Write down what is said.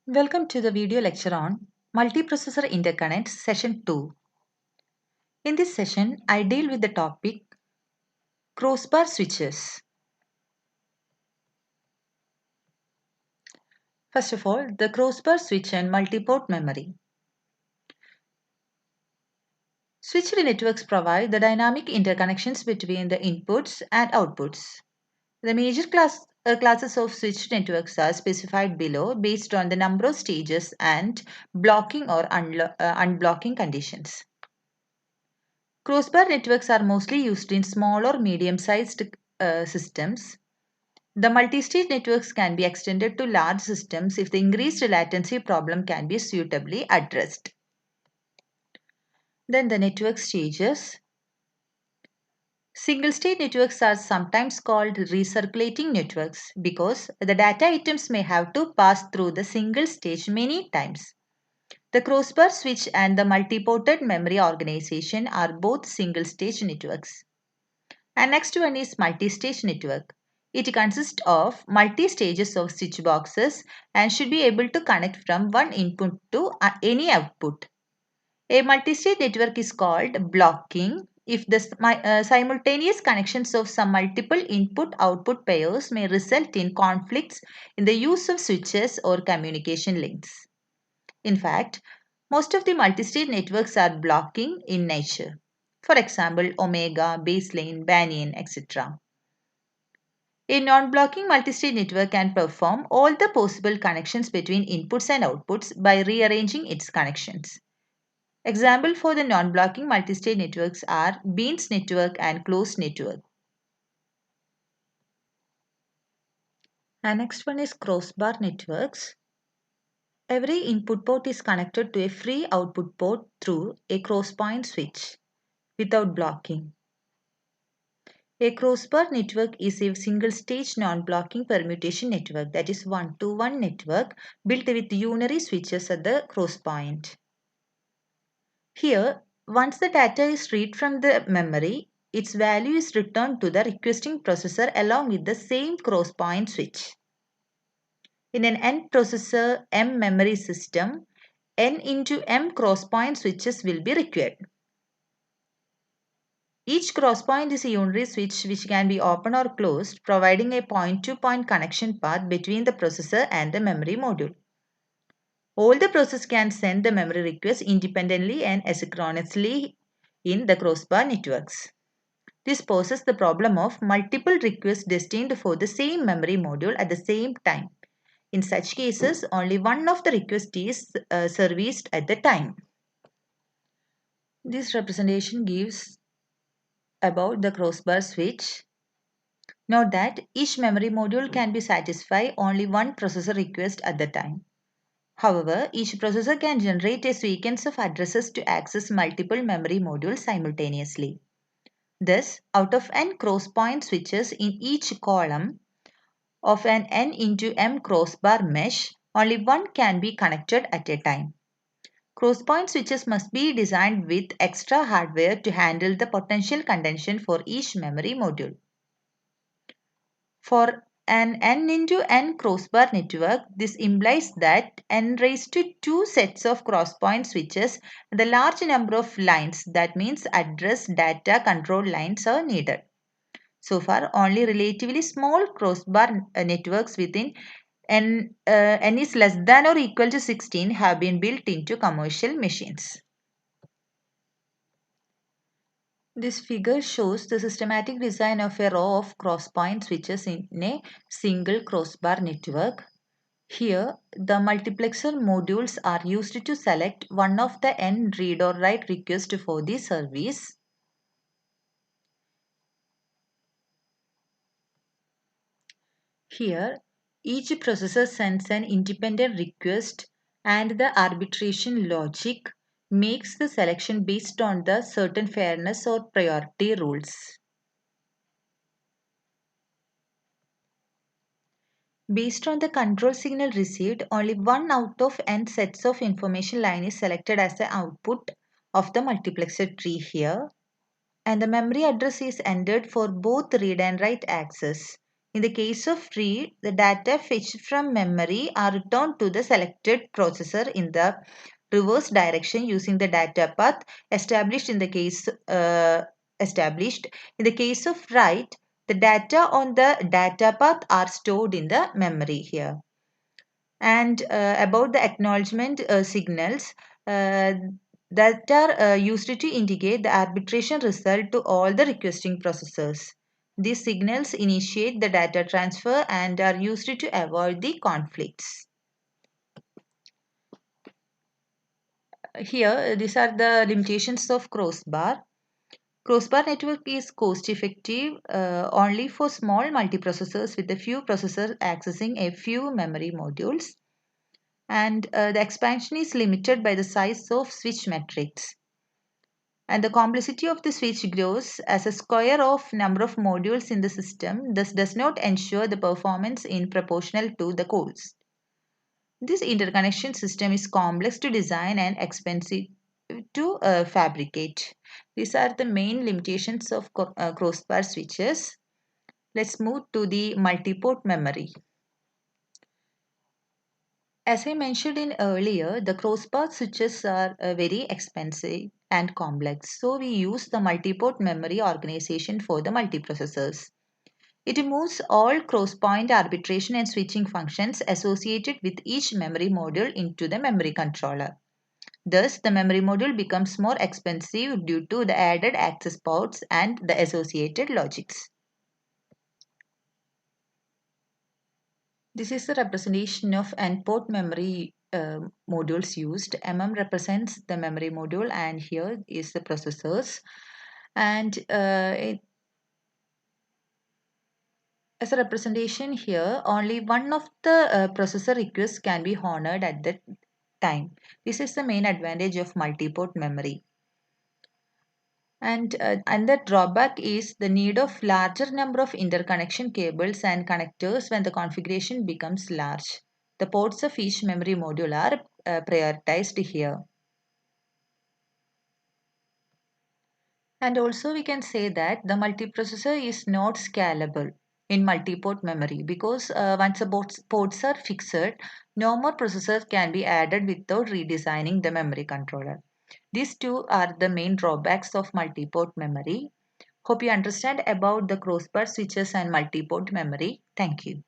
Welcome to the video lecture on Multiprocessor Interconnect Session 2. In this session, I deal with the topic crossbar switches. First of all, the crossbar switch and multiport memory. Switched networks provide the dynamic interconnections between the inputs and outputs. The major classes of switched networks are specified below based on the number of stages and blocking or unblocking conditions. Crossbar networks are mostly used in small or medium-sized systems. The multi-stage networks can be extended to large systems if the increased latency problem can be suitably addressed. Then the network stages. Single-stage networks are sometimes called recirculating networks because the data items may have to pass through the single stage many times. The crossbar switch and the multiported memory organization are both single-stage networks. And next one is multi-stage network. It consists of multi-stages of switch boxes and should be able to connect from one input to any output. A multi-stage network is called blocking if the simultaneous connections of some multiple input-output pairs may result in conflicts in the use of switches or communication links. In fact, most of the multi-stage networks are blocking in nature. For example, Omega, Baselane, Banyan, etc. A non-blocking multi-stage network can perform all the possible connections between inputs and outputs by rearranging its connections. Example for the non-blocking multi-stage networks are Beans network and closed network. And next one is crossbar networks. Every input port is connected to a free output port through a crosspoint switch without blocking. A crossbar network is a single-stage non-blocking permutation network, that is one-to-one network built with unary switches at the crosspoint. Here, once the data is read from the memory, its value is returned to the requesting processor along with the same crosspoint switch. In an n processor M memory system, n into m crosspoint switches will be required. Each crosspoint is a unary switch which can be open or closed, providing a point-to-point connection path between the processor and the memory module. All the processors can send the memory requests independently and asynchronously in the crossbar networks. This poses the problem of multiple requests destined for the same memory module at the same time. In such cases, only one of the requests is serviced at the time. This representation gives about the crossbar switch. Note that each memory module can be satisfy only one processor request at the time. However, each processor can generate a sequence of addresses to access multiple memory modules simultaneously. Thus, out of n crosspoint switches in each column of an n into m crossbar mesh, only one can be connected at a time. Crosspoint switches must be designed with extra hardware to handle the potential contention for each memory module. For an n into n crossbar network, this implies that n raised to 2 sets of crosspoint switches and the large number of lines, that means address data control lines, are needed. So far, only relatively small crossbar networks within n is less than or equal to 16 have been built into commercial machines. This figure shows the systematic design of a row of crosspoint switches in a single crossbar network. Here, the multiplexer modules are used to select one of the n read or write requests for the service. Here, each processor sends an independent request and the arbitration logic makes the selection based on the certain fairness or priority rules. Based on the control signal received, only one out of n sets of information line is selected as the output of the multiplexer tree here, and the memory address is entered for both read and write access. In the case of read, the data fetched from memory are returned to the selected processor in the reverse direction using the data path established in the case established. In the case of write, the data on the data path are stored in the memory here. And about the acknowledgement signals that are used to indicate the arbitration result to all the requesting processors. These signals initiate the data transfer and are used to avoid the conflicts. Here, these are the limitations of crossbar. Crossbar network is cost effective only for small multiprocessors with a few processors accessing a few memory modules. And the expansion is limited by the size of switch matrix. And the complexity of the switch grows as a square of number of modules in the system, thus does not ensure the performance in proportional to the cost. This interconnection system is complex to design and expensive to fabricate. These are the main limitations of crossbar switches. Let's move to the multiport memory. As I mentioned in earlier, the crossbar switches are very expensive and complex. So we use the multiport memory organization for the multiprocessors. It removes all cross-point arbitration and switching functions associated with each memory module into the memory controller. Thus, the memory module becomes more expensive due to the added access ports and the associated logics. This is the representation of N-port memory modules used. Represents the memory module and here is the processors. And as a representation here, only one of the processor requests can be honored at that time. This is the main advantage of multi-port memory. And the drawback is the need of larger number of interconnection cables and connectors when the configuration becomes large. The ports of each memory module are prioritized here. And also we can say that the multiprocessor is not scalable in multi-port memory because once the ports are fixed, no more processors can be added without redesigning the memory controller. These two are the main drawbacks of multi-port memory. Hope you understand about the crossbar switches and multi-port memory. Thank you.